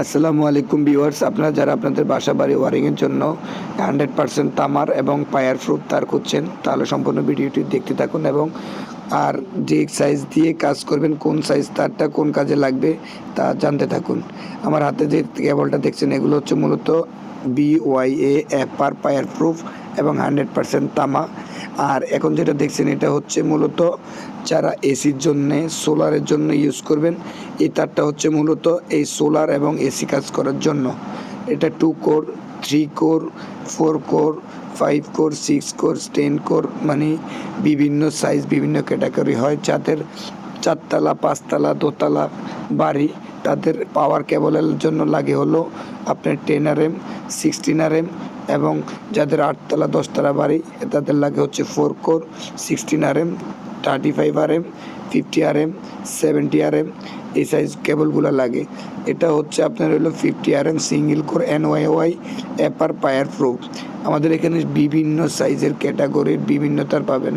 আসসালামু আলাইকুম ভিউয়ার্স, আপনারা যারা আপনাদের বাসা বাড়ি ওয়ারিংয়ের জন্য 100% তামার এবং ফায়ার প্রুফ তার খুঁজছেন, তাহলে সম্পূর্ণ ভিডিওটি দেখতে থাকুন এবং আর যে সাইজ দিয়ে কাজ করবেন, কোন সাইজ তারটা কোন কাজে লাগবে তা জানতে থাকুন। আমার হাতে যে কেবলটা দেখছেন এগুলো হচ্ছে মূলত BYA এপার ফায়ার প্রুফ এবং 100% তামা। আর এখন যেটা দেখছেন এটা হচ্ছে মূলত যারা এসির জন্যে সোলারের জন্য ইউজ করবেন, এই তারটা হচ্ছে মূলত এই সোলার এবং এসি কাজ করার জন্য। এটা 2 core, 3 core, 4 core, 5 core, 6 core, 10 core, মানে বিভিন্ন সাইজ বিভিন্ন ক্যাটাগরি হয়। যাদের 4 তলা 5 তলা দোতলা বাড়ি তাদের পাওয়ার কেবলের জন্য লাগে হলো আপনার 10 RM, 16 RM, এবং যাদের 8 তলা 10 তলা বাড়ি তাদের লাগে হচ্ছে 4 core, 16 RM, 35 RM, 50 RM, 70 RM, এই সাইজ কেবলগুলো লাগে। এটা হচ্ছে আপনার হলো 50 RM সিঙ্গেল কোর NYY এপার ফায়ার প্রুফ। আমাদের এখানে বিভিন্ন সাইজের ক্যাটাগরির বিভিন্ন তার পাবেন।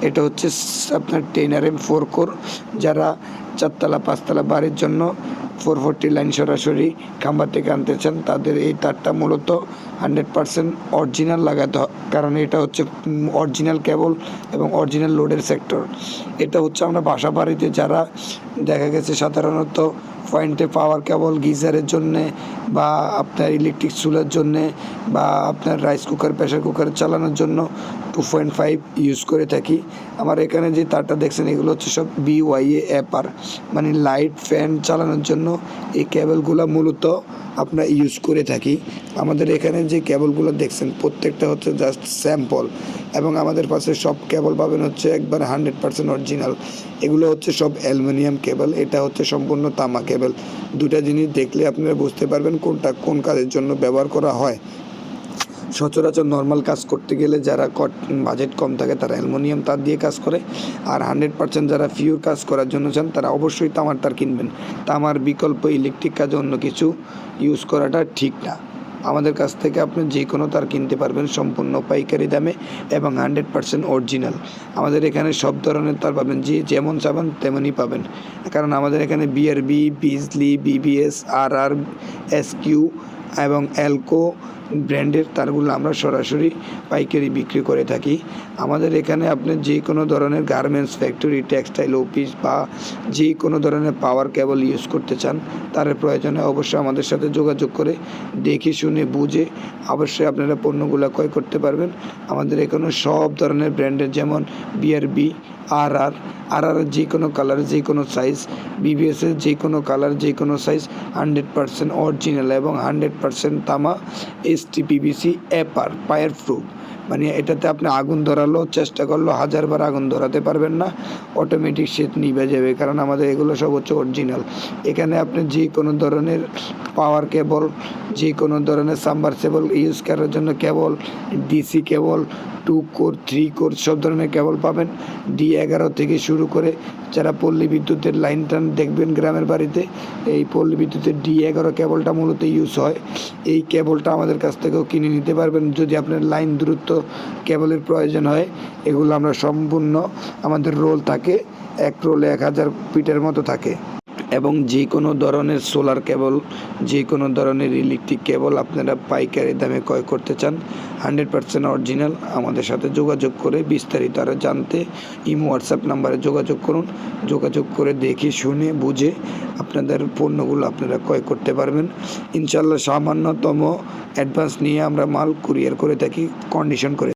এটা হচ্ছে আপনার 10 RM 4 কোর, যারা 4 তলা 5 তলা বাড়ির জন্য 440 লাইন সরাসরি খাম্বা থেকে আনতে চান, তাদের এই তারটা মূলত 100% অরিজিনাল লাগাতে হয়, কারণ এটা হচ্ছে অরিজিনাল কেবল এবং অরিজিনাল লোডের সেক্টর। এটা হচ্ছে আমরা বাসা বাড়িতে যারা দেখা গেছে সাধারণত পয়েন্টে পাওয়ার কেবল গিজারের জন্যে বা আপনার ইলেকট্রিক চুলার জন্যে বা আপনার রাইস কুকার প্রেশার কুকার চালানোর জন্য 2.5 ইউজ করে থাকি। আমার এখানে যে তারটা দেখছেন এগুলো হচ্ছে সব BYA এপার, মানে লাইট ফ্যান চালানোর জন্য এই কেবলগুলো মূলত আমরা ইউজ করে থাকি। আমাদের এখানে যে কেবলগুলো দেখছেন প্রত্যেকটা হচ্ছে জাস্ট স্যাম্পল, এবং আমাদের পাশে সব কেবল পাবেন হচ্ছে একবার 100% অরিজিনাল। এগুলো হচ্ছে সব অ্যালুমিনিয়াম কেবল, এটা হচ্ছে সম্পূর্ণ তামা কেবল। দুটা জিনিস দেখলে আপনারা বুঝতে পারবেন কোনটা কোন কাজের জন্য ব্যবহার করা হয়। সচরাচর নর্মাল কাজ করতে গেলে যারা বাজেট কম থাকে তারা অ্যালুমিনিয়াম তার দিয়ে কাজ করে, আর 100% যারা পিওর কাজ করার জন্য চান তারা অবশ্যই তামার তার কিনবেন। তামার বিকল্প ইলেকট্রিক কাজে অন্য কিছু ইউজ করাটা ঠিক না। আমাদের কাছ থেকে আপনি যে কোনো তার কিনতে পারবেন সম্পূর্ণ পাইকারি দামে এবং 100% অরিজিনাল। আমাদের এখানে সব ধরনের তার পাবেন, যে যেমন চাবেন তেমনই পাবেন, কারণ আমাদের এখানে BRB, বিজলি, BBS, RR, SQ এবং এলকো ব্র্যান্ডের তারগুলো আমরা সরাসরি পাইকারি বিক্রি করে থাকি। আমাদের এখানে আপনি যে কোনো ধরনের গার্মেন্টস ফ্যাক্টরি, টেক্সটাইল অফিস বা যে কোনো ধরনের পাওয়ার কেবল ইউজ করতে চান, তার প্রয়োজনে অবশ্যই আমাদের সাথে যোগাযোগ করে দেখে শুনে বুঝে অবশ্যই আপনারা পণ্যগুলো ক্রয় করতে পারবেন। আমাদের এখানে সব ধরনের ব্র্যান্ডের, যেমন BRB, RR যে কোনো কালার যে কোনো সাইজ, BBSের যে কোনো কালার যে কোনো সাইজ, 100% অরিজিনাল এবং 100% তামা STPBC এপার ফায়ার প্রুফ। মানে এটাতে আপনি আগুন ধরালেও চেষ্টা করলেও 1000 বার আগুন ধরাতে পারবেন না, অটোমেটিক সে নিভে যাবে, কারণ আমাদের এগুলো সব হচ্ছে অরিজিনাল। এখানে আপনি যে কোনো ধরনের পাওয়ার কেবল, যে কোনো ধরনের সাবমার্সিবল ইউজ করার জন্য কেবল, DC কেবল, 2 কোর 3 কোর সব ধরনের কেবল পাবেন। D11 থেকে শুরু করে যারা পল্লী বিদ্যুতের লাইন টান দেখবেন গ্রামের বাড়িতে, এই পল্লী বিদ্যুতের D11 কেবলটা মূলত ইউজ হয়। এই কেবলটা আমাদের কাছ থেকেও কিনে নিতে পারবেন যদি আপনার লাইন দূরত্ব কেবলের প্রয়োজন হয়। এগুলো আমরা সম্পূর্ণ, আমাদের রোল থাকে, এক রোলে 1000 ফিটের মতো থাকে। এবং যে কোনো ধরনের সোলার কেবল, যে কোনো ধরনের ইলেকট্রিক কেবল আপনারা পাইকারি দামে ক্রয় করতে চান, 100% অরিজিনাল, আমাদের সাথে যোগাযোগ করে বিস্তারিত আরও জানতে ইমো হোয়াটসঅ্যাপ নাম্বারে যোগাযোগ করুন। যোগাযোগ করে দেখে শুনে বুঝে আপনাদের পণ্যগুলো আপনারা ক্রয় করতে পারবেন। ইনশাল্লাহ সামান্যতম অ্যাডভান্স নিয়ে আমরা মাল কুরিয়ার করে থাকি, কন্ডিশন করে।